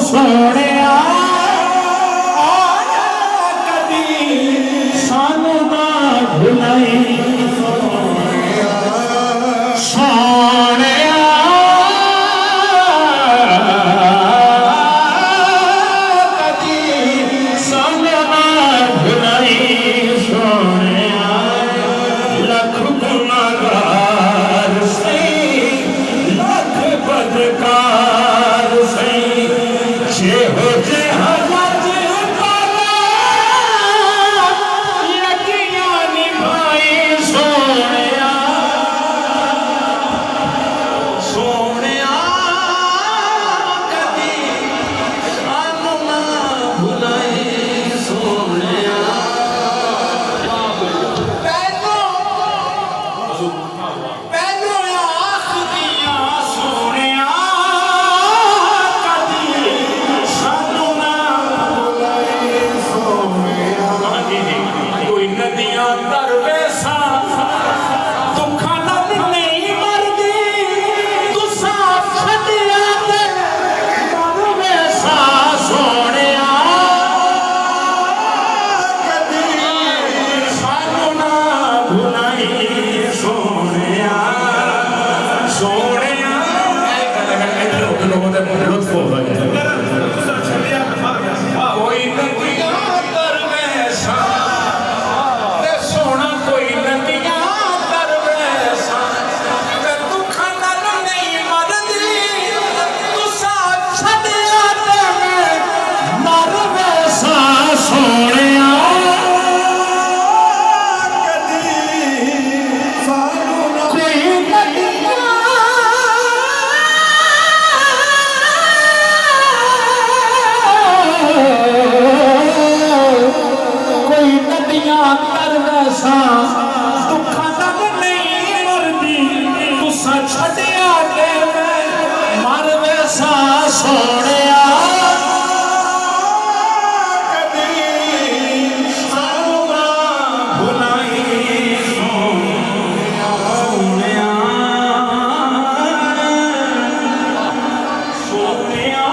सोने कदी सानू ना भुलाई सोने कदी सानू ना भुलाई सोने लख गुनाहगार सही लख बदकार सही जे हो जे हज पाला यकिया निभाई सोने सोने कदी सानू ना भुलाई सोने पहलो आखदिया सोने कदी सानू ना भुलाई सोने कोई नदियां तर वैसा दुखा नाल नहीं मरदी तुसा छड्डिया ते मर वैसा सोने कदी सानू ना भुलाई सोने सोने लोगों ने लुत्फ हो गया कोई नदियां तर वैसा ते सोना कोई नदियां तर वैसा ते दुखा नाल नहीं मरदी तुसा छड्डिया ते मर वैसा सोने कोई नदियां कोई नदियां तर वैसा दुखा नाल नहीं मरदी तुसा छड्डिया ते मर वैसा सोने कदी सानू ना भुलाई सोने सोने